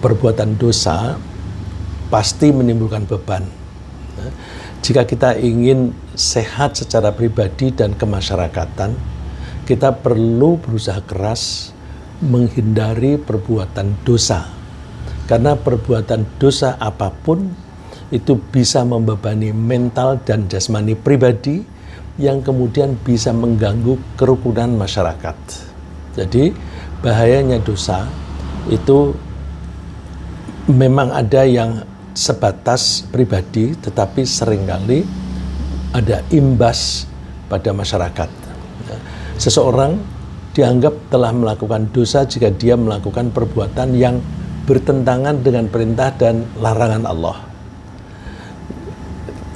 perbuatan dosa pasti menimbulkan beban. Jika kita ingin sehat secara pribadi dan kemasyarakatan, kita perlu berusaha keras menghindari perbuatan dosa. Karena perbuatan dosa apapun itu bisa membebani mental dan jasmani pribadi yang kemudian bisa mengganggu kerukunan masyarakat. Jadi bahayanya dosa itu memang ada yang sebatas pribadi, tetapi seringkali ada imbas pada masyarakat. Seseorang dianggap telah melakukan dosa jika dia melakukan perbuatan yang bertentangan dengan perintah dan larangan Allah.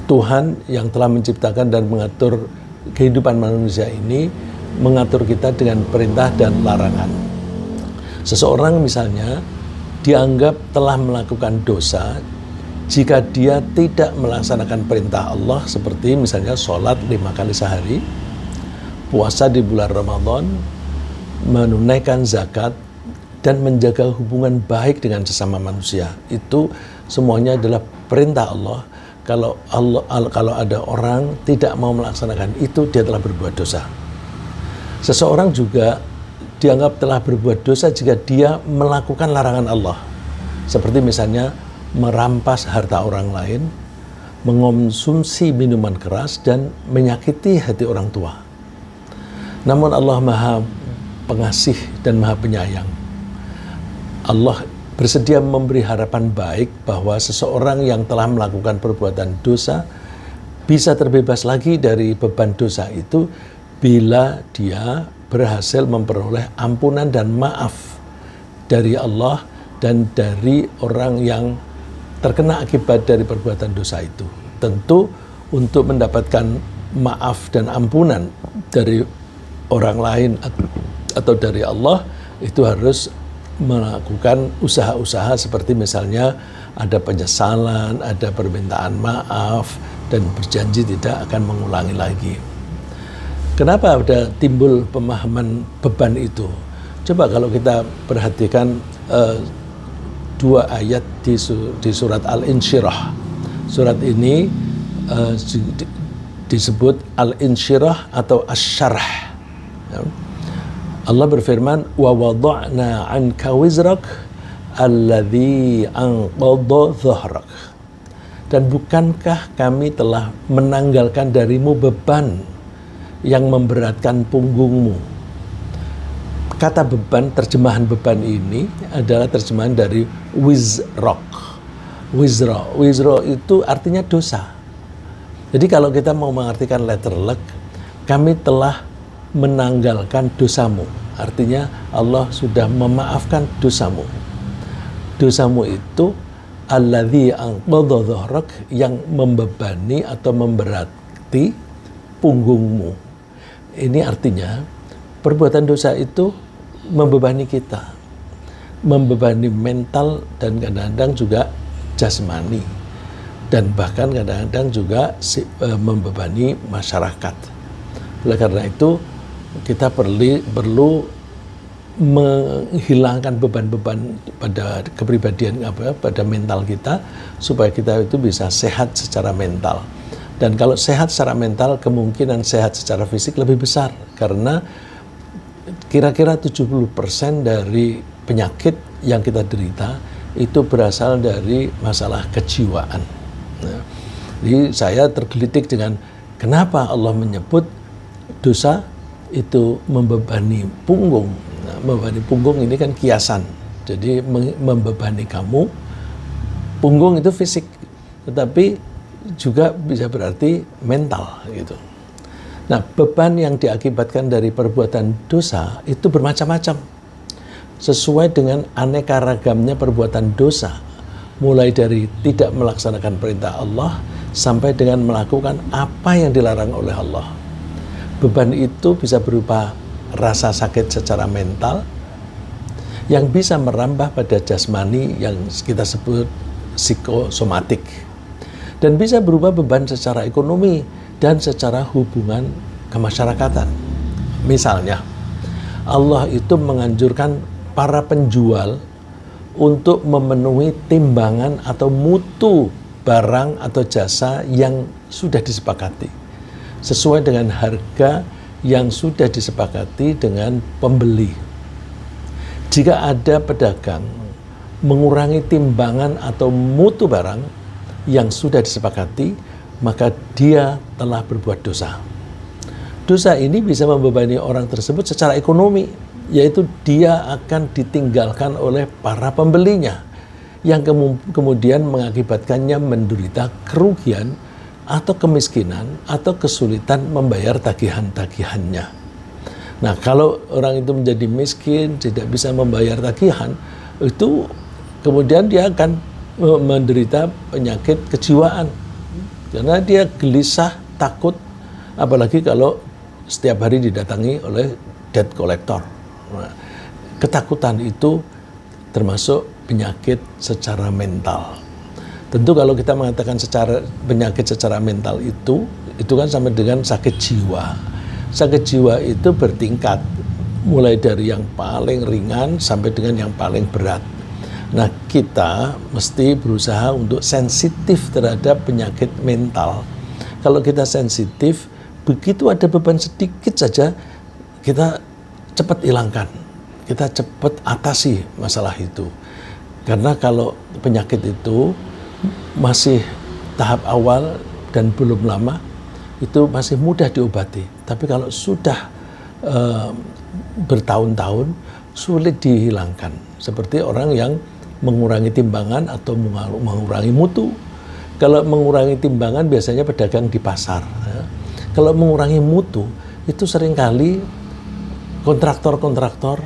Tuhan yang telah menciptakan dan mengatur kehidupan manusia ini mengatur kita dengan perintah dan larangan. Seseorang misalnya dianggap telah melakukan dosa jika dia tidak melaksanakan perintah Allah, seperti misalnya sholat 5 kali sehari, puasa di bulan Ramadan, menunaikan zakat, dan menjaga hubungan baik dengan sesama manusia. Itu semuanya adalah perintah Allah. Kalau ada orang tidak mau melaksanakan itu, dia telah berbuat dosa. Seseorang juga dianggap telah berbuat dosa jika dia melakukan larangan Allah. Seperti misalnya merampas harta orang lain, mengonsumsi minuman keras, dan menyakiti hati orang tua. Namun Allah Maha Pengasih dan Maha Penyayang. Allah bersedia memberi harapan baik bahwa seseorang yang telah melakukan perbuatan dosa bisa terbebas lagi dari beban dosa itu bila dia berhasil memperoleh ampunan dan maaf dari Allah dan dari orang yang terkena akibat dari perbuatan dosa itu. Tentu untuk mendapatkan maaf dan ampunan dari orang lain atau dari Allah, itu harus melakukan usaha-usaha seperti misalnya ada penyesalan, ada permintaan maaf, dan berjanji tidak akan mengulangi lagi. Kenapa ada timbul pemahaman beban itu? Coba kalau kita perhatikan 2 ayat di surat Al-Insyirah. Surat ini disebut Al-Insyirah atau Asy-Syarh. Allah berfirman, wa wada'na 'anka wizrak alladzi anqadha dhahrak. Dan bukankah kami telah menanggalkan darimu beban yang memberatkan punggungmu? Kata beban, terjemahan beban ini adalah terjemahan dari wizrak. Wizra itu artinya dosa. Jadi kalau kita mau mengartikan letter luck, kami telah menanggalkan dosamu. Artinya Allah sudah memaafkan dosamu. Dosamu itu alladzi anqadha dhahrak, yang membebani atau memberati punggungmu. Ini artinya perbuatan dosa itu membebani kita, membebani mental dan kadang-kadang juga jasmani, dan bahkan kadang-kadang juga membebani masyarakat. Oleh karena itu kita perlu menghilangkan beban-beban pada kepribadian pada mental kita supaya kita itu bisa sehat secara mental. Dan kalau sehat secara mental, kemungkinan sehat secara fisik lebih besar, karena kira-kira 70% dari penyakit yang kita derita itu berasal dari masalah kejiwaan. Nah, jadi saya tergelitik dengan kenapa Allah menyebut dosa itu membebani punggung. Nah, membebani punggung ini kan kiasan. Jadi membebani kamu, punggung itu fisik, tetapi juga bisa berarti mental gitu. Nah, beban yang diakibatkan dari perbuatan dosa itu bermacam-macam. Sesuai dengan aneka ragamnya perbuatan dosa. Mulai dari tidak melaksanakan perintah Allah sampai dengan melakukan apa yang dilarang oleh Allah. Beban itu bisa berupa rasa sakit secara mental yang bisa merambah pada jasmani yang kita sebut psikosomatik. Dan bisa berubah beban secara ekonomi dan secara hubungan kemasyarakatan. Misalnya, Allah itu menganjurkan para penjual untuk memenuhi timbangan atau mutu barang atau jasa yang sudah disepakati sesuai dengan harga yang sudah disepakati dengan pembeli. Jika ada pedagang mengurangi timbangan atau mutu barang yang sudah disepakati, maka dia telah berbuat dosa. Dosa ini bisa membebani orang tersebut secara ekonomi, yaitu dia akan ditinggalkan oleh para pembelinya, yang kemudian mengakibatkannya menderita kerugian atau kemiskinan atau kesulitan membayar tagihan-tagihannya. Nah, kalau orang itu menjadi miskin, tidak bisa membayar tagihan, itu kemudian dia akan menderita penyakit kejiwaan, karena dia gelisah, takut, apalagi kalau setiap hari didatangi oleh debt collector. Nah, ketakutan itu termasuk penyakit secara mental. Tentu kalau kita mengatakan penyakit secara mental itu kan sama dengan sakit jiwa. Sakit jiwa itu bertingkat, mulai dari yang paling ringan sampai dengan yang paling berat. Nah, kita mesti berusaha untuk sensitif terhadap penyakit mental. Kalau kita sensitif, begitu ada beban sedikit saja, kita cepat hilangkan, kita cepat atasi masalah itu. Karena kalau penyakit itu masih tahap awal dan belum lama, itu masih mudah diobati. Tapi kalau sudah bertahun-tahun, sulit dihilangkan. Seperti orang yang mengurangi timbangan atau mengurangi mutu. Kalau mengurangi timbangan biasanya pedagang di pasar. Ya. Kalau mengurangi mutu, itu seringkali kontraktor-kontraktor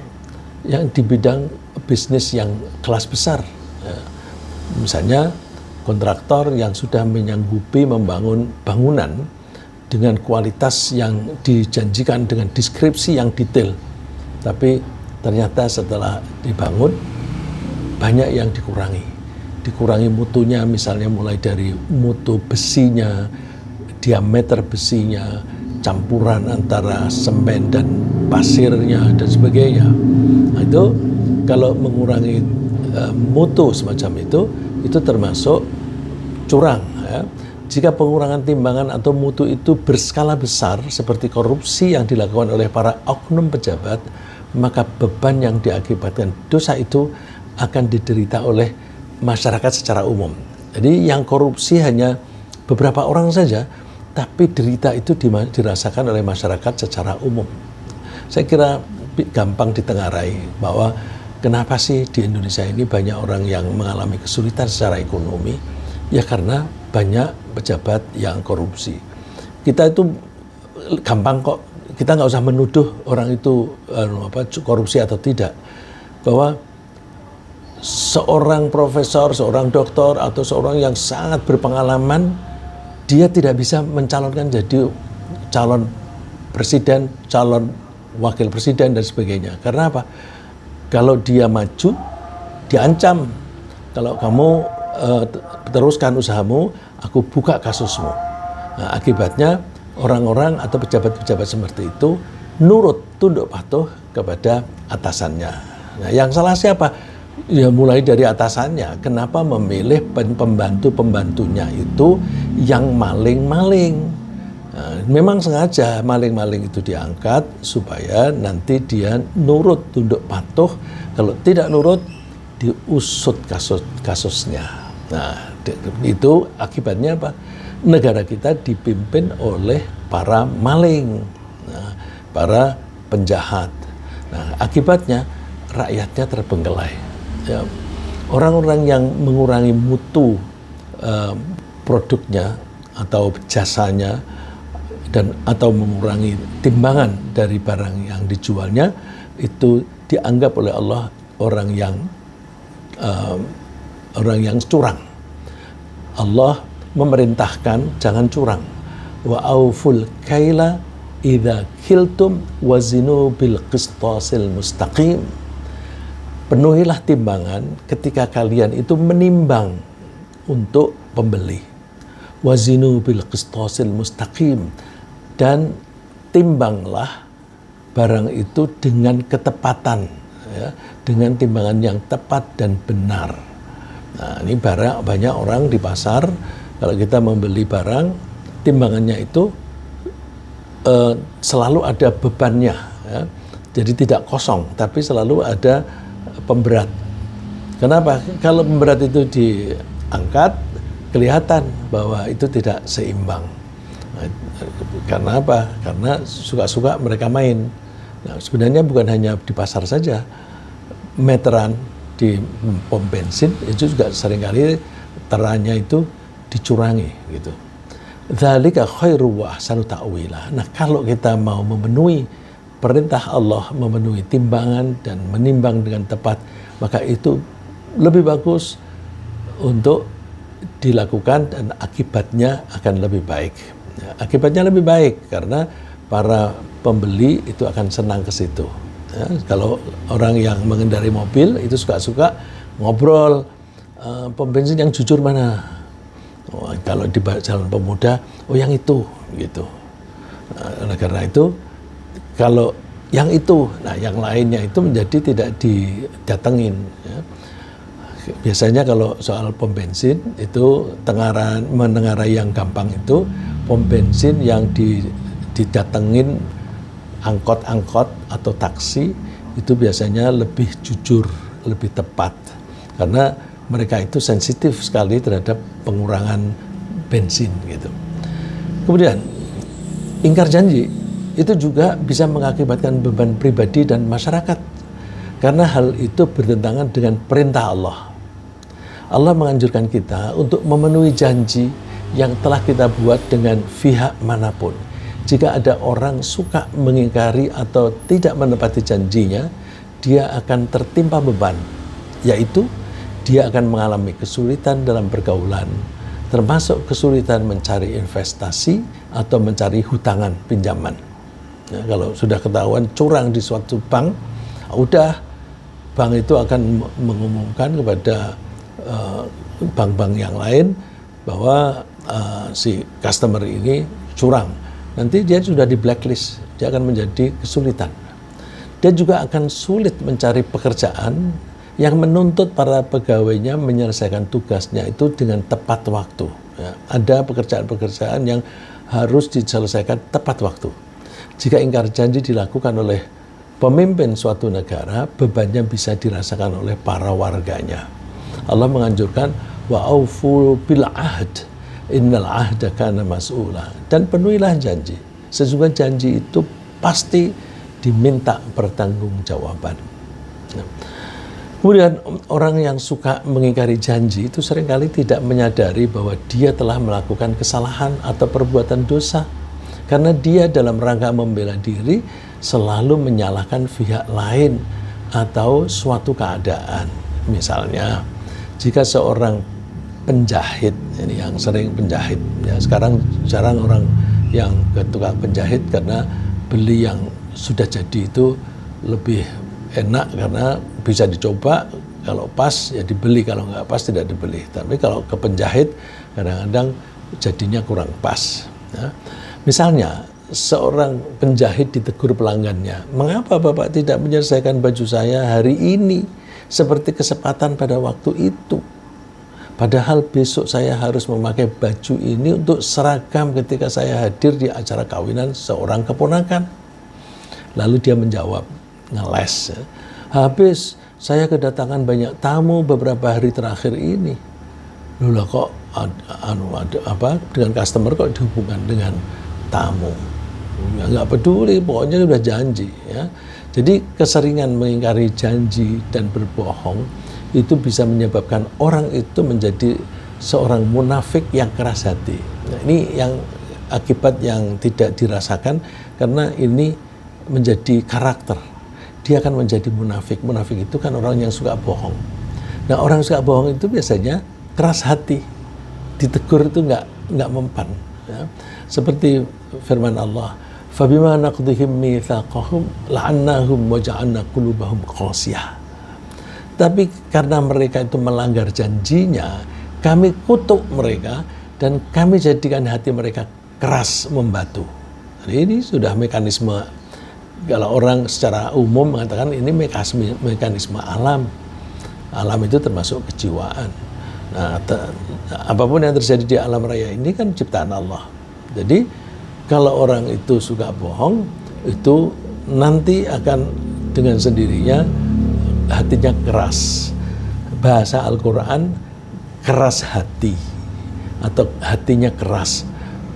yang di bidang bisnis yang kelas besar. Ya. Misalnya kontraktor yang sudah menyanggupi membangun bangunan dengan kualitas yang dijanjikan, dengan deskripsi yang detail. Tapi ternyata setelah dibangun, banyak yang dikurangi mutunya, misalnya mulai dari mutu besinya, diameter besinya, campuran antara semen dan pasirnya dan sebagainya. Nah, itu kalau mengurangi mutu semacam itu termasuk curang. Ya. Jika pengurangan timbangan atau mutu itu berskala besar seperti korupsi yang dilakukan oleh para oknum pejabat, maka beban yang diakibatkan dosa itu akan diderita oleh masyarakat secara umum. Jadi yang korupsi hanya beberapa orang saja, tapi derita itu dirasakan oleh masyarakat secara umum. Saya kira gampang ditengarai bahwa kenapa sih di Indonesia ini banyak orang yang mengalami kesulitan secara ekonomi? Ya karena banyak pejabat yang korupsi. Kita itu gampang kok, kita nggak usah menuduh orang itu korupsi atau tidak. Bahwa seorang profesor, seorang doktor, atau seorang yang sangat berpengalaman, dia tidak bisa mencalonkan jadi calon presiden, calon wakil presiden, dan sebagainya. Karena apa? Kalau dia maju, diancam. Kalau kamu teruskan usahamu, aku buka kasusmu. Nah, akibatnya orang-orang atau pejabat-pejabat seperti itu nurut, tunduk patuh kepada atasannya. Nah, yang salah siapa? Ya mulai dari atasannya. Kenapa memilih pembantu-pembantunya itu yang maling-maling? Nah, memang sengaja maling-maling itu diangkat supaya nanti dia nurut, tunduk patuh. Kalau tidak nurut, diusut kasusnya. Nah, itu akibatnya apa? Negara kita dipimpin oleh para maling, para penjahat. Nah, akibatnya rakyatnya terbengkelai. Ya, orang-orang yang mengurangi mutu produknya atau jasanya atau mengurangi timbangan dari barang yang dijualnya, itu dianggap oleh Allah orang yang curang. Allah memerintahkan jangan curang. Wa auful kaila idza kiltum wazinu bil qistasil mustaqim. Penuhilah timbangan ketika kalian itu menimbang untuk pembeli. Wazinu bil qistasil mustaqim, dan timbanglah barang itu dengan ketepatan. ya, dengan timbangan yang tepat dan benar. Nah, ini banyak orang di pasar, kalau kita membeli barang, timbangannya itu selalu ada bebannya, ya. Jadi tidak kosong, tapi selalu ada pemberat. Kenapa? Kalau pemberat itu diangkat, kelihatan bahwa itu tidak seimbang. Nah, karena apa? Karena suka-suka mereka main. Nah, sebenarnya bukan hanya di pasar saja, meteran di pom bensin itu juga seringkali terannya itu dicurangi gitu. Dzalika khairu wa ahsanu ta'wila. Nah, kalau kita mau memenuhi perintah Allah, memenuhi timbangan dan menimbang dengan tepat, maka itu lebih bagus untuk dilakukan dan akibatnya akan lebih baik. Ya, akibatnya lebih baik karena para pembeli itu akan senang ke situ. Ya, kalau orang yang mengendarai mobil itu suka-suka ngobrol, pom bensin yang jujur mana? Oh, kalau di Jalan Pemuda, oh yang itu, gitu. Nah, karena itu, kalau yang itu, nah yang lainnya itu menjadi tidak didatengin. Ya. Biasanya kalau soal pom bensin itu menengarai yang gampang itu pom bensin yang didatengin angkot-angkot atau taksi itu biasanya lebih jujur, lebih tepat karena mereka itu sensitif sekali terhadap pengurangan bensin gitu. Kemudian ingkar janji itu juga bisa mengakibatkan beban pribadi dan masyarakat karena hal itu bertentangan dengan perintah Allah. Allah menganjurkan kita untuk memenuhi janji yang telah kita buat dengan pihak manapun. Jika ada orang suka mengingkari atau tidak menepati janjinya, dia akan tertimpa beban, yaitu dia akan mengalami kesulitan dalam pergaulan, termasuk kesulitan mencari investasi atau mencari hutangan pinjaman. Ya, kalau sudah ketahuan curang di suatu bank, udah bank itu akan mengumumkan kepada bank-bank yang lain bahwa si customer ini curang. Nanti dia sudah di blacklist, dia akan menjadi kesulitan. Dia juga akan sulit mencari pekerjaan yang menuntut para pegawainya menyelesaikan tugasnya itu dengan tepat waktu. Ya, ada pekerjaan-pekerjaan yang harus diselesaikan tepat waktu. Jika ingkar janji dilakukan oleh pemimpin suatu negara, bebannya bisa dirasakan oleh para warganya. Allah menganjurkan wa aufu bil ahd innal ahda kana mas'ula, dan penuhilah janji. Sesungguhnya janji itu pasti diminta pertanggungjawaban. Nah, kemudian orang yang suka mengingkari janji itu seringkali tidak menyadari bahwa dia telah melakukan kesalahan atau perbuatan dosa. Karena dia dalam rangka membela diri selalu menyalahkan pihak lain atau suatu keadaan. Misalnya, jika seorang penjahit, ini yang sering penjahit, ya sekarang jarang orang yang ke tukang penjahit karena beli yang sudah jadi itu lebih enak karena bisa dicoba, kalau pas ya dibeli, kalau nggak pas tidak dibeli. Tapi kalau ke penjahit kadang-kadang jadinya kurang pas. Ya. Misalnya seorang penjahit ditegur pelanggannya, mengapa Bapak tidak menyelesaikan baju saya hari ini seperti kesempatan pada waktu itu? Padahal besok saya harus memakai baju ini untuk seragam ketika saya hadir di acara kawinan seorang keponakan. Lalu dia menjawab, ngeles, ya. Habis saya kedatangan banyak tamu beberapa hari terakhir ini. Loh lah kok dengan customer kok dihubungkan dengan tamu? Ya, nggak peduli, pokoknya sudah janji. Ya. Jadi keseringan mengingkari janji dan berbohong itu bisa menyebabkan orang itu menjadi seorang munafik yang keras hati. Nah, ini yang akibat yang tidak dirasakan karena ini menjadi karakter. Dia akan menjadi munafik. Munafik itu kan orang yang suka bohong. Nah, orang yang suka bohong itu biasanya keras hati. Ditegur itu nggak mempan. Ya. Seperti firman Allah, فَبِمَا نَقْضِهِمْ مِيثَاقَهُمْ لَعَنَّاهُمْ وَجَعَلْنَا قُلُوبَهُمْ قَاسِيَةً. Tapi karena mereka itu melanggar janjinya, kami kutuk mereka dan kami jadikan hati mereka keras membatu. Jadi ini sudah mekanisme Kalau orang secara umum mengatakan ini mekanisme alam. Alam itu termasuk kejiwaan. Nah, apapun yang terjadi di alam raya ini kan ciptaan Allah. Jadi kalau orang itu suka bohong, itu nanti akan dengan sendirinya hatinya keras. Bahasa Al-Quran keras hati atau hatinya keras.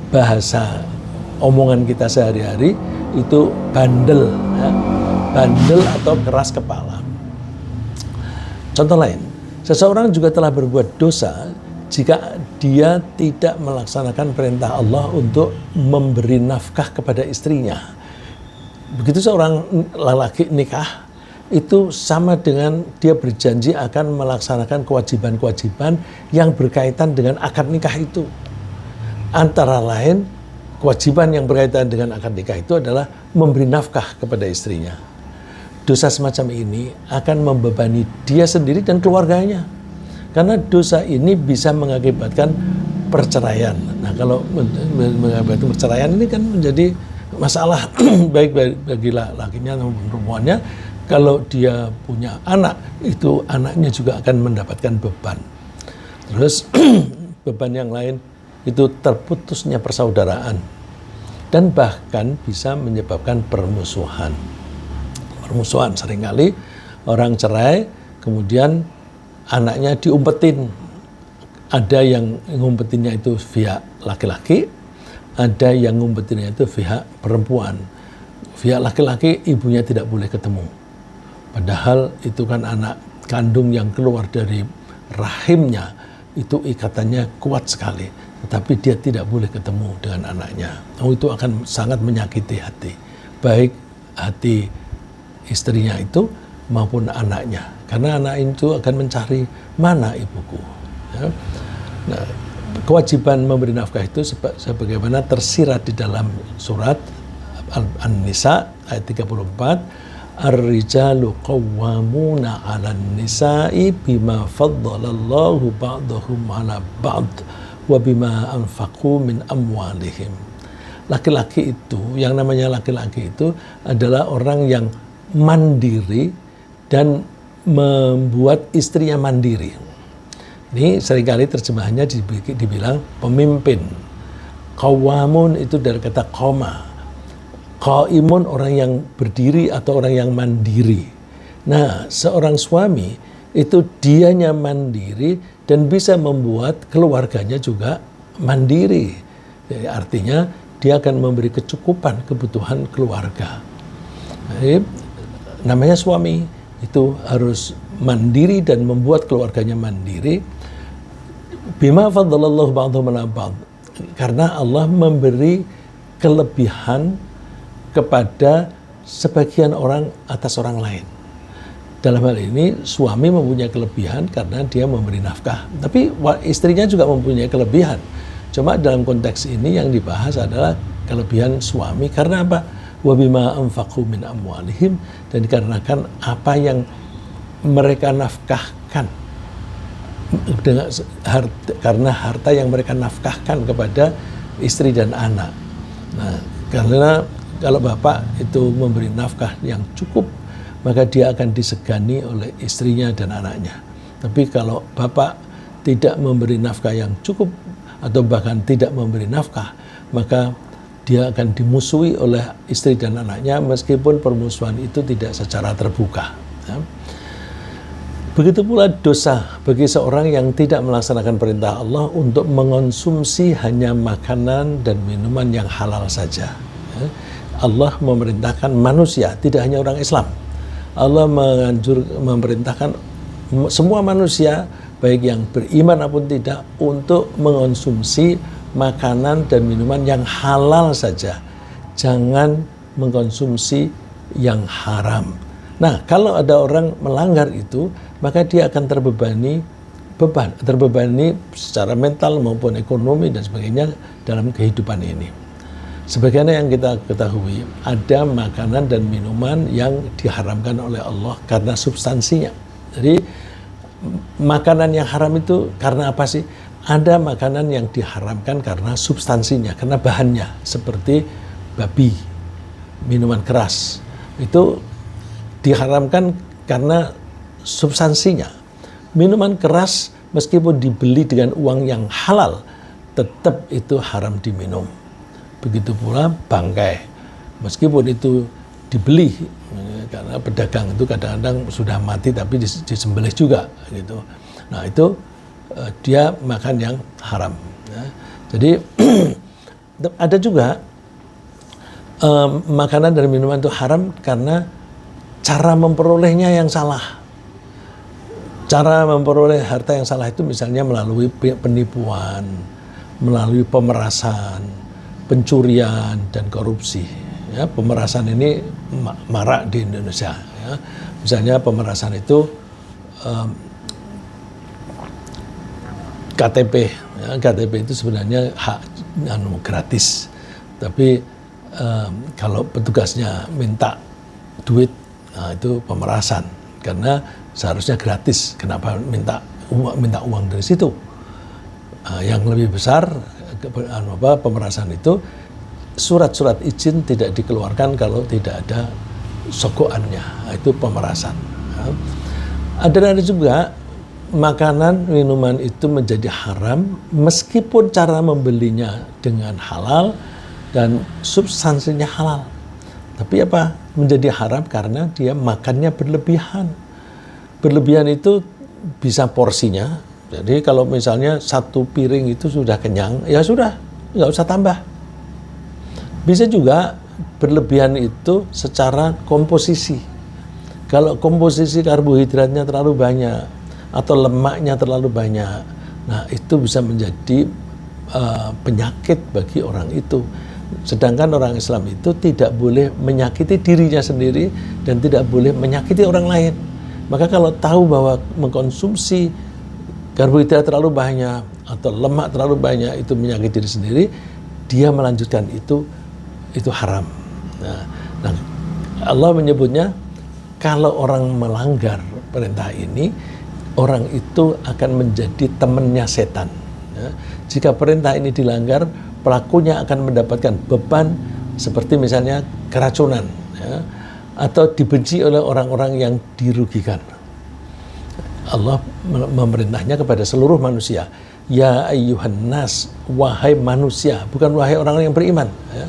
Bahasa omongan kita sehari-hari itu bandel, ya. Bandel atau keras kepala. Contoh lain, seseorang juga telah berbuat dosa jika dia tidak melaksanakan perintah Allah untuk memberi nafkah kepada istrinya. Begitu seorang lelaki nikah, itu sama dengan dia berjanji akan melaksanakan kewajiban-kewajiban yang berkaitan dengan akad nikah itu. Antara lain, kewajiban yang berkaitan dengan akad nikah itu adalah memberi nafkah kepada istrinya. Dosa semacam ini akan membebani dia sendiri dan keluarganya. Karena dosa ini bisa mengakibatkan perceraian. Nah, kalau mengakibatkan perceraian ini kan menjadi masalah baik bagi lakinya maupun perempuannya. Kalau dia punya anak, itu anaknya juga akan mendapatkan beban. Terus beban yang lain itu terputusnya persaudaraan dan bahkan bisa menyebabkan permusuhan. Permusuhan seringkali orang cerai, kemudian anaknya diumpetin. Ada yang ngumpetinnya itu via laki-laki, ada yang ngumpetinnya itu via perempuan. Via laki-laki ibunya tidak boleh ketemu. Padahal itu kan anak kandung yang keluar dari rahimnya, itu ikatannya kuat sekali. Tetapi dia tidak boleh ketemu dengan anaknya. Oh, itu akan sangat menyakiti hati. Baik hati istrinya itu maupun anaknya. Karena anak itu akan mencari mana ibuku. Ya. Nah, kewajiban memberi nafkah itu sebagaimana tersirat di dalam surat An-Nisa ayat 34. Ar-rijalu qawwamuna 'alan nisa'i bima faddalallahu ba'dahum 'ala ba'd wa bima anfaqu min amwalihim. Laki-laki itu, yang namanya laki-laki itu adalah orang yang mandiri dan membuat istrinya mandiri. Ini seringkali terjemahannya dibilang pemimpin. Qawwamun itu dari kata qoma. Qaimun orang yang berdiri atau orang yang mandiri. Nah, seorang suami itu dianya mandiri dan bisa membuat keluarganya juga mandiri. Jadi artinya dia akan memberi kecukupan kebutuhan keluarga. Jadi, namanya suami itu harus mandiri dan membuat keluarganya mandiri. Bima faddalallahu ba'dhum 'ala ba'd. Karena Allah memberi kelebihan kepada sebagian orang atas orang lain. Dalam hal ini suami mempunyai kelebihan karena dia memberi nafkah. Tapi istrinya juga mempunyai kelebihan. Cuma dalam konteks ini yang dibahas adalah kelebihan suami karena apa? Wa bima anfaqu min amwalihim, dan dikarenakan apa yang mereka nafkahkan karena harta yang mereka nafkahkan kepada istri dan anak. Nah, karena kalau bapak itu memberi nafkah yang cukup, maka dia akan disegani oleh istrinya dan anaknya. Tapi kalau bapak tidak memberi nafkah yang cukup atau bahkan tidak memberi nafkah, maka dia akan dimusuhi oleh istri dan anaknya meskipun permusuhan itu tidak secara terbuka. Ya. Begitu pula dosa bagi seorang yang tidak melaksanakan perintah Allah untuk mengonsumsi hanya makanan dan minuman yang halal saja. Ya. Allah memerintahkan manusia, tidak hanya orang Islam. Allah memerintahkan semua manusia, baik yang beriman maupun tidak, untuk mengonsumsi makanan dan minuman yang halal saja. Jangan mengkonsumsi yang haram. Nah, kalau ada orang melanggar itu, maka dia akan terbebani secara mental maupun ekonomi dan sebagainya dalam kehidupan ini. Sebagaimana yang kita ketahui, ada makanan dan minuman yang diharamkan oleh Allah karena substansinya. Jadi makanan yang haram itu karena apa sih? Ada makanan yang diharamkan karena substansinya, karena bahannya, seperti babi, minuman keras, itu diharamkan karena substansinya. Minuman keras meskipun dibeli dengan uang yang halal, tetap itu haram diminum. Begitu pula bangkai, meskipun itu dibeli, karena pedagang itu kadang-kadang sudah mati tapi disembelih juga gitu. Nah itu dia makan yang haram. Ya. Jadi ada juga makanan dan minuman itu haram karena cara memperolehnya yang salah. Cara memperoleh harta yang salah itu misalnya melalui penipuan, melalui pemerasan, pencurian, dan korupsi. Ya, pemerasan ini marak di Indonesia. Ya. Misalnya pemerasan itu KTP. Ya, KTP itu sebenarnya hak gratis. Tapi kalau petugasnya minta duit, nah itu pemerasan. Karena seharusnya gratis. Kenapa minta uang dari situ? Yang lebih besar pemerasan itu surat-surat izin tidak dikeluarkan kalau tidak ada sogokannya. Itu pemerasan. Ada juga makanan minuman itu menjadi haram meskipun cara membelinya dengan halal dan substansinya halal. Tapi apa? Menjadi haram karena dia makannya berlebihan. Berlebihan itu bisa porsinya. Jadi kalau misalnya satu piring itu sudah kenyang, ya sudah, nggak usah tambah. Bisa juga berlebihan itu secara komposisi. Kalau komposisi karbohidratnya terlalu banyak atau lemaknya terlalu banyak, nah itu bisa menjadi penyakit bagi orang itu. Sedangkan orang Islam itu tidak boleh menyakiti dirinya sendiri dan tidak boleh menyakiti orang lain. Maka kalau tahu bahwa mengkonsumsi karbohidrat terlalu banyak atau lemak terlalu banyak itu menyakiti diri sendiri, dia melanjutkan itu haram. Nah, Allah menyebutnya kalau orang melanggar perintah ini, orang itu akan menjadi temannya setan. Ya. Jika perintah ini dilanggar, pelakunya akan mendapatkan beban seperti misalnya keracunan, ya, atau dibenci oleh orang-orang yang dirugikan. Allah memerintahnya kepada seluruh manusia. Ya ayyuhan nas, wahai manusia, bukan wahai orang yang beriman. Ya.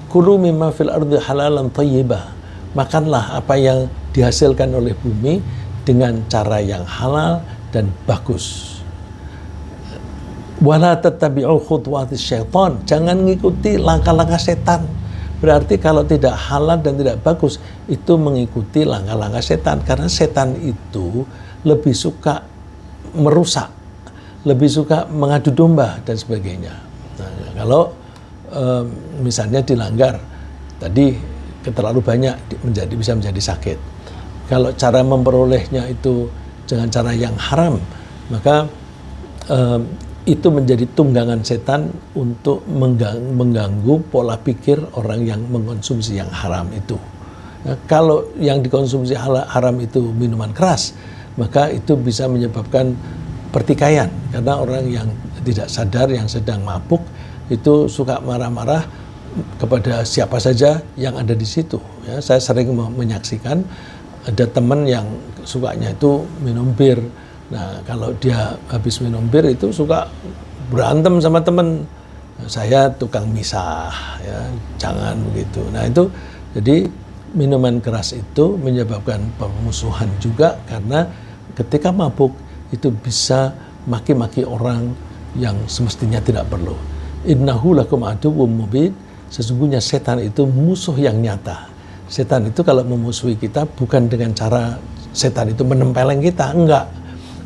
Kulu mimma fil ardi halalan thayyibah. Makanlah apa yang dihasilkan oleh bumi dengan cara yang halal dan bagus. Wala tattabi'u khutuwatis syaitan. Jangan ngikuti langkah-langkah setan. Berarti kalau tidak halal dan tidak bagus, itu mengikuti langkah-langkah setan. Karena setan itu lebih suka merusak, lebih suka mengadu domba dan sebagainya. Nah, kalau misalnya dilanggar, tadi terlalu banyak bisa menjadi sakit. Kalau cara memperolehnya itu dengan cara yang haram, maka itu menjadi tunggangan setan untuk mengganggu pola pikir orang yang mengkonsumsi yang haram itu. Nah, kalau yang dikonsumsi haram itu minuman keras, maka itu bisa menyebabkan pertikaian. Karena orang yang tidak sadar, yang sedang mabuk, itu suka marah-marah kepada siapa saja yang ada di situ. Ya, saya sering menyaksikan ada teman yang sukanya itu minum bir. Nah, kalau dia habis minum bir itu suka berantem sama teman. Saya tukang misah, ya, jangan begitu. Nah, itu jadi minuman keras itu menyebabkan permusuhan juga karena ketika mabuk itu bisa maki-maki orang yang semestinya tidak perlu. Innahu lakum aduwwum mubin. Sesungguhnya setan itu musuh yang nyata. Setan itu kalau memusuhi kita bukan dengan cara setan itu menempeleng kita, enggak.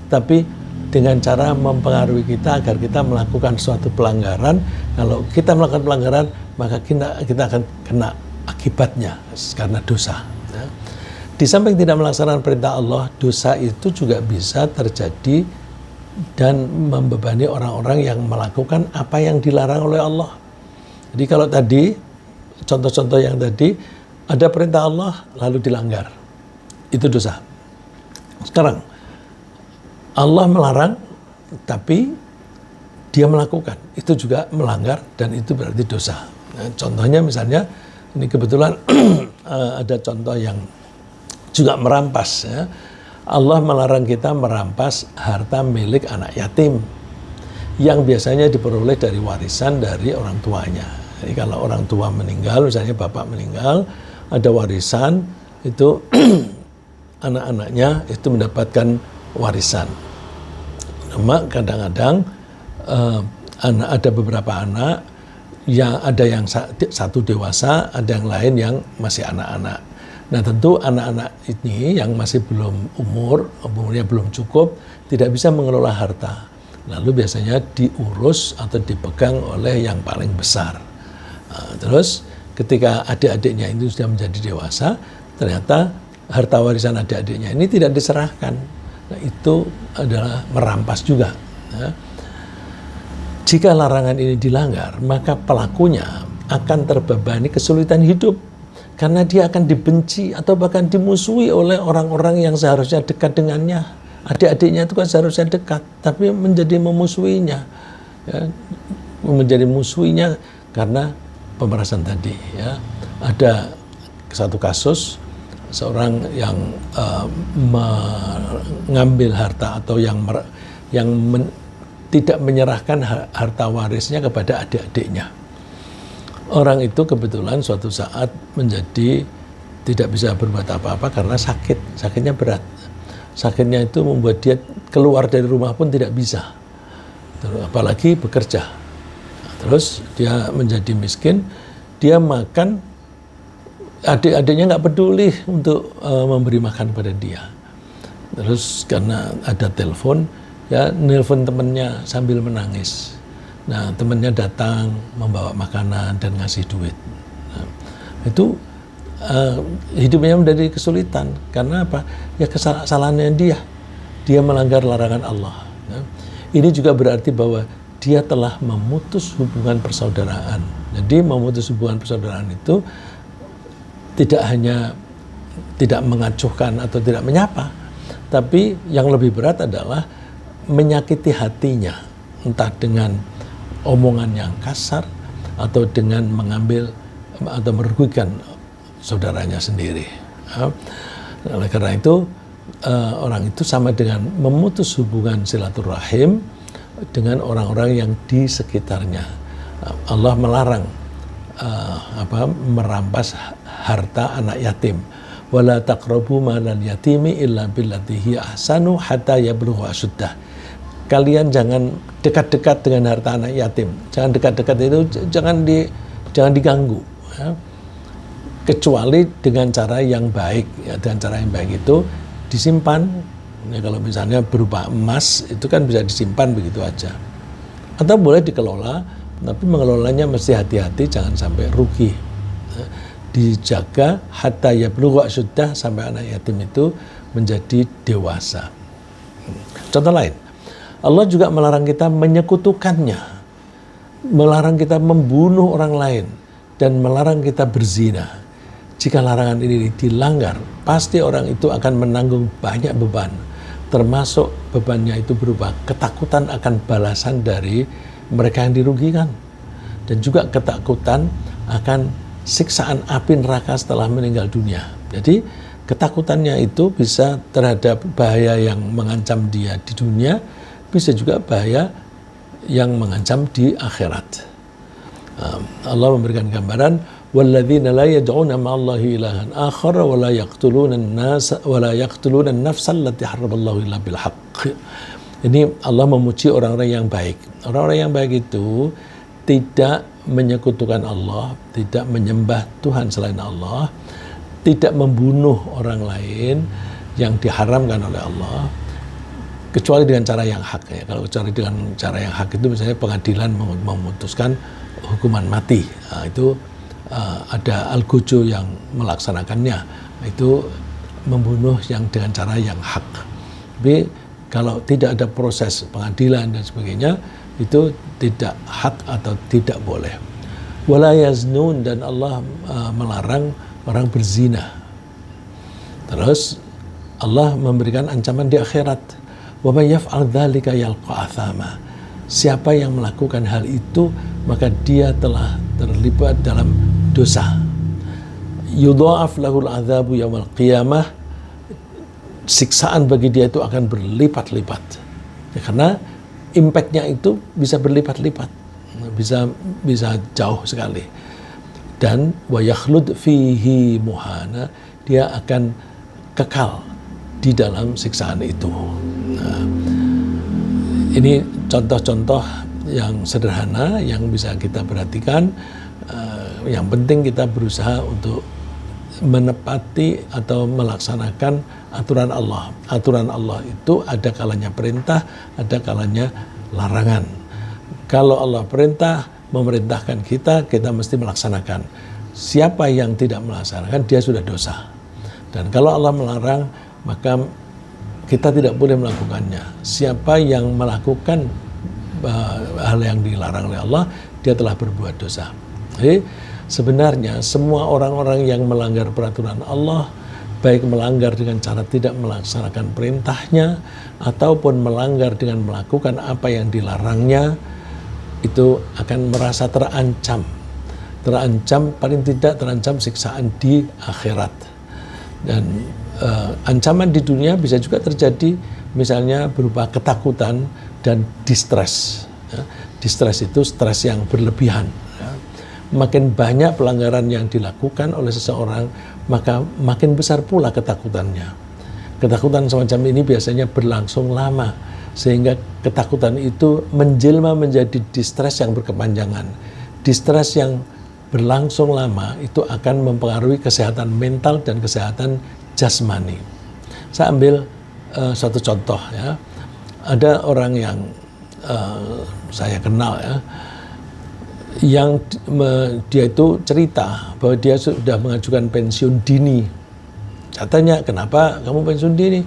Tapi dengan cara mempengaruhi kita agar kita melakukan suatu pelanggaran. Kalau kita melakukan pelanggaran, maka kita akan kena akibatnya karena dosa. Ya. Di samping tidak melaksanakan perintah Allah, dosa itu juga bisa terjadi dan membebani orang-orang yang melakukan apa yang dilarang oleh Allah. Jadi kalau tadi, contoh-contoh yang tadi, ada perintah Allah lalu dilanggar. Itu dosa. Sekarang, Allah melarang, tapi dia melakukan. Itu juga melanggar dan itu berarti dosa. Nah, contohnya misalnya, Ini kebetulan ada contoh yang juga merampas ya. Allah melarang kita merampas harta milik anak yatim yang biasanya diperoleh dari warisan dari orang tuanya. Jadi kalau orang tua meninggal, misalnya bapak meninggal, ada warisan, itu anak-anaknya itu mendapatkan warisan. Cuma kadang-kadang ada beberapa anak yang ada yang satu dewasa, ada yang lain yang masih anak-anak. Nah tentu anak-anak ini yang masih belum umurnya belum cukup, tidak bisa mengelola harta. Lalu biasanya diurus atau dipegang oleh yang paling besar. Terus ketika adik-adiknya itu sudah menjadi dewasa, ternyata harta warisan adik-adiknya ini tidak diserahkan. Nah, itu adalah merampas juga. Jika larangan ini dilanggar, maka pelakunya akan terbebani kesulitan hidup karena dia akan dibenci atau bahkan dimusuhi oleh orang-orang yang seharusnya dekat dengannya. Adik-adiknya itu kan seharusnya dekat, tapi menjadi memusuhinya, ya, menjadi musuhinya karena pemerasan tadi. Ya. Ada satu kasus seorang yang mengambil harta atau yang tidak menyerahkan harta warisnya kepada adik-adiknya. Orang itu kebetulan suatu saat menjadi tidak bisa berbuat apa-apa karena sakitnya berat. Sakitnya itu membuat dia keluar dari rumah pun tidak bisa, apalagi bekerja. Terus dia menjadi miskin, dia makan, adik-adiknya nggak peduli untuk memberi makan pada dia. Terus karena ada telepon, ya nelpon temannya sambil menangis. Nah temannya datang membawa makanan dan ngasih duit. Nah, itu hidupnya menjadi kesulitan karena apa? Ya kesalahannya dia melanggar larangan Allah. Ya. Ini juga berarti bahwa dia telah memutus hubungan persaudaraan. Jadi memutus hubungan persaudaraan itu tidak hanya tidak mengacuhkan atau tidak menyapa, tapi yang lebih berat adalah menyakiti hatinya, entah dengan omongan yang kasar atau dengan mengambil atau merugikan saudaranya sendiri. Oleh karena itu orang itu sama dengan memutus hubungan silaturahim dengan orang-orang yang di sekitarnya. Allah melarang merampas harta anak yatim. Wala taqrabu malal yatimi illa billati hiya ahsanu hatta yablugha asyuddah. Kalian jangan dekat-dekat dengan harta anak yatim. Jangan dekat-dekat itu, jangan diganggu. Ya. Kecuali dengan cara yang baik. Ya, dengan cara yang baik itu disimpan. Ya, kalau misalnya berupa emas, itu kan bisa disimpan begitu aja. Atau boleh dikelola, tapi mengelolanya mesti hati-hati, jangan sampai rugi. Ya. Dijaga hatta yablugha asyuddah, sampai anak yatim itu menjadi dewasa. Contoh lain. Allah juga melarang kita menyekutukannya, melarang kita membunuh orang lain, dan melarang kita berzina. Jika larangan ini dilanggar, pasti orang itu akan menanggung banyak beban, termasuk bebannya itu berupa ketakutan akan balasan dari mereka yang dirugikan, dan juga ketakutan akan siksaan api neraka setelah meninggal dunia. Jadi ketakutannya itu bisa terhadap bahaya yang mengancam dia di dunia, bisa juga bahaya yang mengancam di akhirat. Allah memberikan gambaran, walladzina la yad'una ma'allahi ilahan akhar wa la yaqtuluna an-nafsa allati harramallahu illa bil haqq. Ini Allah memuji orang-orang yang baik. Orang-orang yang baik itu tidak menyekutukan Allah, tidak menyembah Tuhan selain Allah, tidak membunuh orang lain yang diharamkan oleh Allah, kecuali dengan cara yang hak. Ya. Kalau kecuali dengan cara yang hak itu misalnya pengadilan memutuskan hukuman mati, nah, itu ada algojo yang melaksanakannya, itu membunuh yang dengan cara yang hak. Tapi kalau tidak ada proses pengadilan dan sebagainya, itu tidak hak atau tidak boleh. Wala yaznun, dan Allah melarang orang berzina. Terus Allah memberikan ancaman di akhirat. Wa may yaf'al dzalika yalqa athama. Siapa yang melakukan hal itu, maka dia telah terlibat dalam dosa. yudha'af lahul adzabu yaumil qiyamah, siksaan bagi dia itu akan berlipat-lipat. Ya, karena impact-nya itu bisa berlipat-lipat, bisa jauh sekali. Dan wa yakhlud fihi muhana, dia akan kekal di dalam siksaan itu. Nah, ini contoh-contoh yang sederhana yang bisa kita perhatikan. Yang penting kita berusaha untuk menepati atau melaksanakan aturan Allah. Aturan Allah itu ada kalanya perintah, ada kalanya larangan. Kalau Allah perintah, memerintahkan kita, kita mesti melaksanakan. Siapa yang tidak melaksanakan, dia sudah dosa. Dan kalau Allah melarang, maka kita tidak boleh melakukannya. Siapa yang melakukan hal yang dilarang oleh Allah, dia telah berbuat dosa. Jadi sebenarnya semua orang-orang yang melanggar peraturan Allah, baik melanggar dengan cara tidak melaksanakan perintahnya, ataupun melanggar dengan melakukan apa yang dilarangnya, itu akan merasa terancam, paling tidak terancam siksaan di akhirat. Dan ancaman di dunia bisa juga terjadi, misalnya berupa ketakutan dan distres. Ya. Distres itu stres yang berlebihan. Ya. Makin banyak pelanggaran yang dilakukan oleh seseorang, maka makin besar pula ketakutannya. Ketakutan semacam ini biasanya berlangsung lama, sehingga ketakutan itu menjelma menjadi distres yang berkepanjangan. Distres yang berlangsung lama itu akan mempengaruhi kesehatan mental dan kesehatan jasmani. Saya ambil satu contoh ya. Ada orang yang saya kenal ya, yang dia itu cerita bahwa dia sudah mengajukan pensiun dini. Saya tanya, kenapa kamu pensiun dini?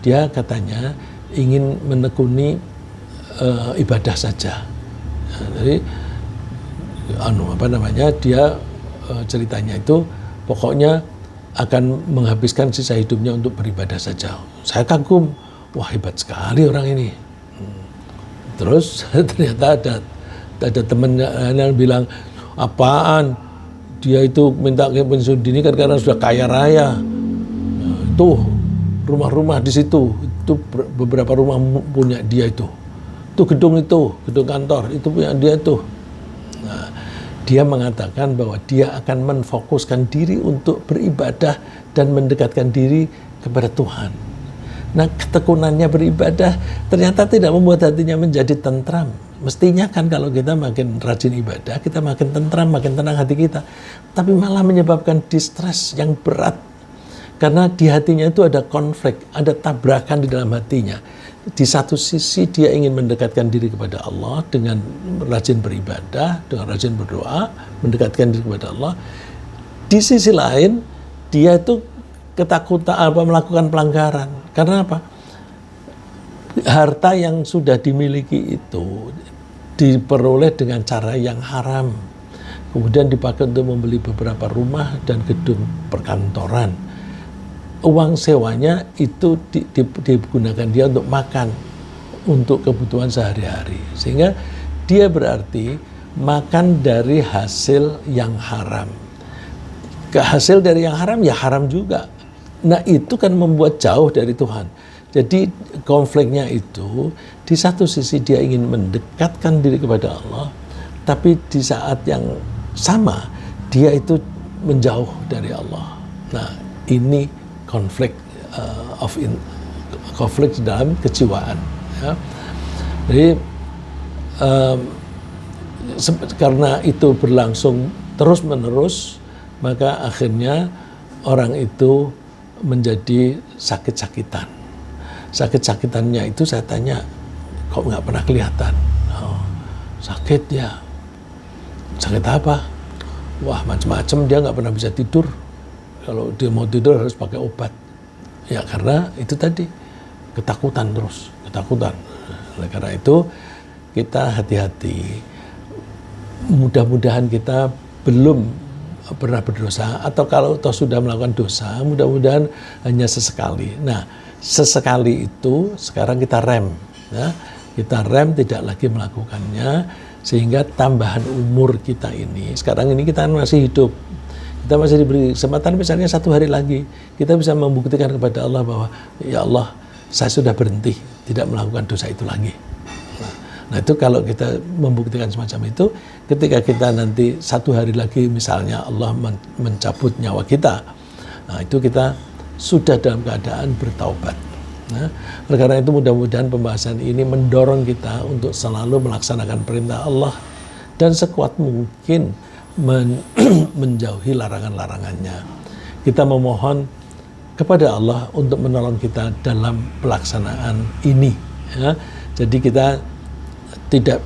Dia katanya ingin menekuni ibadah saja. Nah, jadi dia ceritanya itu pokoknya akan menghabiskan sisa hidupnya untuk beribadah saja. Saya kagum, wah hebat sekali orang ini. Terus ternyata ada temennya yang bilang, apaan? Dia itu minta pensiun dini kan karena sudah kaya raya. Nah, tuh rumah-rumah di situ, itu beberapa rumah punya dia itu. Gedung kantor, itu punya dia tuh. Nah, dia mengatakan bahwa dia akan menfokuskan diri untuk beribadah dan mendekatkan diri kepada Tuhan. Nah, ketekunannya beribadah ternyata tidak membuat hatinya menjadi tentram. Mestinya kan kalau kita makin rajin ibadah, kita makin tentram, makin tenang hati kita. Tapi malah menyebabkan distres yang berat. Karena di hatinya itu ada konflik, ada tabrakan di dalam hatinya. Di satu sisi dia ingin mendekatkan diri kepada Allah dengan rajin beribadah, dengan rajin berdoa, mendekatkan diri kepada Allah. Di sisi lain, dia itu ketakutan melakukan pelanggaran. Karena apa? Harta yang sudah dimiliki itu diperoleh dengan cara yang haram. Kemudian dipakai untuk membeli beberapa rumah dan gedung perkantoran. Uang sewanya itu digunakan dia untuk makan, untuk kebutuhan sehari-hari. Sehingga dia berarti makan dari hasil yang haram. Hasil dari yang haram ya haram juga. Nah itu kan membuat jauh dari Tuhan. Jadi konfliknya itu di satu sisi dia ingin mendekatkan diri kepada Allah, tapi di saat yang sama dia itu menjauh dari Allah. Nah ini konflik konflik dalam kejiwaan. Ya. Jadi karena itu berlangsung terus-menerus, maka akhirnya orang itu menjadi sakit-sakitan. Sakit-sakitannya itu saya tanya, kok nggak pernah kelihatan? Oh, sakit ya. Sakit apa? Wah macam-macam, dia nggak pernah bisa tidur. Kalau dia mau tidur harus pakai obat. Ya karena itu tadi, ketakutan terus, ketakutan. Oleh karena itu kita hati-hati. Mudah-mudahan kita belum pernah berdosa, atau kalau toh sudah melakukan dosa, mudah-mudahan hanya sesekali. Nah, sesekali itu sekarang kita rem, ya. Kita rem, tidak lagi melakukannya, sehingga tambahan umur kita ini, sekarang ini kita masih hidup. kita masih diberi kesempatan misalnya 1 hari lagi, kita bisa membuktikan kepada Allah bahwa ya Allah, saya sudah berhenti tidak melakukan dosa itu lagi. Nah itu kalau kita membuktikan semacam itu, ketika kita nanti 1 hari lagi misalnya Allah mencabut nyawa kita, nah itu kita sudah dalam keadaan bertaubat. Nah, oleh karena itu mudah-mudahan pembahasan ini mendorong kita untuk selalu melaksanakan perintah Allah dan sekuat mungkin menjauhi larangan-larangannya. Kita memohon kepada Allah untuk menolong kita dalam pelaksanaan ini. Ya. Jadi kita tidak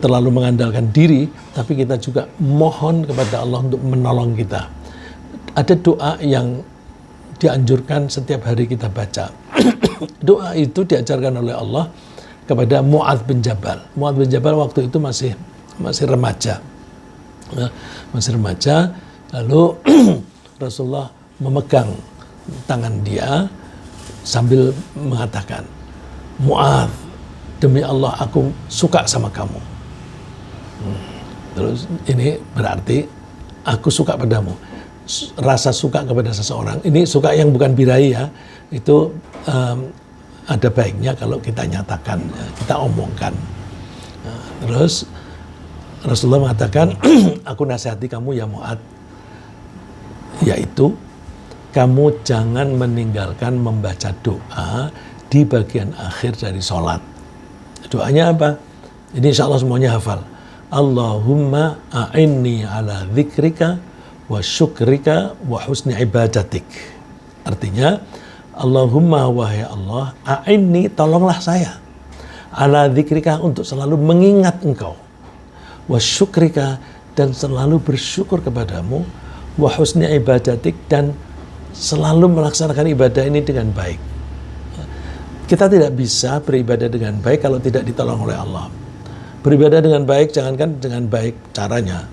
terlalu mengandalkan diri, tapi kita juga mohon kepada Allah untuk menolong kita. Ada doa yang dianjurkan setiap hari kita baca. Doa itu diajarkan oleh Allah kepada Mu'adz bin Jabal. Mu'adz bin Jabal waktu itu masih remaja. Masih remaja, lalu Rasulullah memegang tangan dia sambil mengatakan, Mu'adz, demi Allah aku suka sama kamu. Terus ini berarti aku suka padamu. Rasa suka kepada seseorang, ini suka yang bukan birahi ya, itu ada baiknya kalau kita nyatakan, kita omongkan. Terus Rasulullah mengatakan, aku nasihati kamu ya Mu'adz, yaitu kamu jangan meninggalkan membaca doa di bagian akhir dari sholat. Doanya apa? Ini insya Allah semuanya hafal. Allahumma a'inni ala dzikrika wa syukrika wa husni ibadatik. Artinya, Allahumma wahai Allah, a'inni, tolonglah saya, ala dzikrika, untuk selalu mengingat engkau, wa syukrika, dan selalu bersyukur kepadamu, wa husni ibadatik, dan selalu melaksanakan ibadah ini dengan baik. Kita tidak bisa beribadah dengan baik kalau tidak ditolong oleh Allah. Beribadah dengan baik, jangankan dengan baik caranya.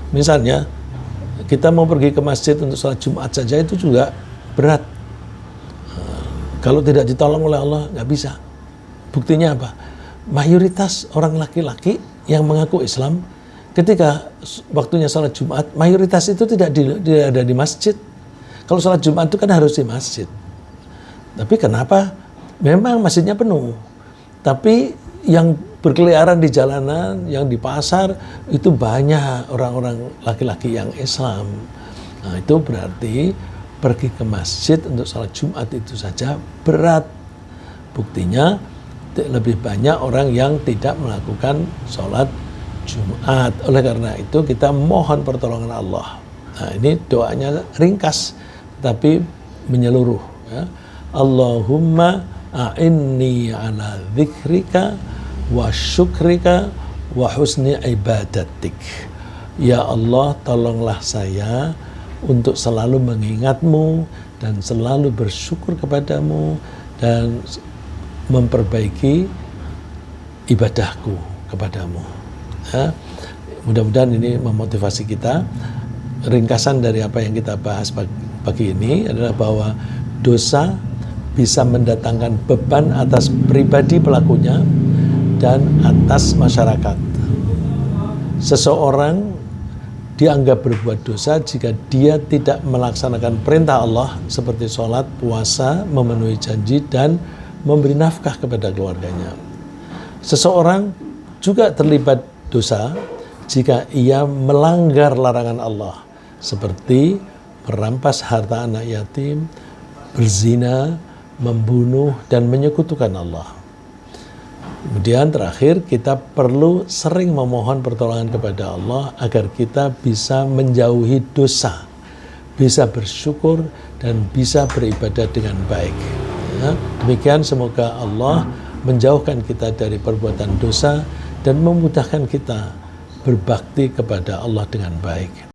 Misalnya, kita mau pergi ke masjid untuk sholat Jumat saja itu juga berat. Kalau tidak ditolong oleh Allah, nggak bisa. Buktinya apa? Mayoritas orang laki-laki yang mengaku Islam, ketika waktunya sholat Jumat, mayoritas itu tidak ada di masjid. Kalau sholat Jumat itu kan harus di masjid. Tapi kenapa? Memang masjidnya penuh. Tapi yang berkeliaran di jalanan, yang di pasar, itu banyak orang-orang laki-laki yang Islam. Nah itu berarti pergi ke masjid untuk sholat Jumat itu saja berat. Buktinya lebih banyak orang yang tidak melakukan sholat Jumat. Oleh karena itu kita mohon pertolongan Allah. Nah ini doanya ringkas tapi menyeluruh. Ya. Allahumma a'inni ala dzikrika wa syukrika wa husni ibadatik. Ya Allah, tolonglah saya untuk selalu mengingatmu dan selalu bersyukur kepadamu dan memperbaiki ibadahku kepadamu. Ya. Mudah-mudahan ini memotivasi kita. Ringkasan dari apa yang kita bahas pagi ini adalah bahwa dosa bisa mendatangkan beban atas pribadi pelakunya dan atas masyarakat. Seseorang dianggap berbuat dosa jika dia tidak melaksanakan perintah Allah seperti sholat, puasa, memenuhi janji, dan memberi nafkah kepada keluarganya. Seseorang juga terlibat dosa jika ia melanggar larangan Allah seperti merampas harta anak yatim, berzina, membunuh, dan menyekutukan Allah. Kemudian terakhir, kita perlu sering memohon pertolongan kepada Allah agar kita bisa menjauhi dosa, bisa bersyukur, dan bisa beribadah dengan baik. Ya, demikian semoga Allah menjauhkan kita dari perbuatan dosa dan memudahkan kita berbakti kepada Allah dengan baik.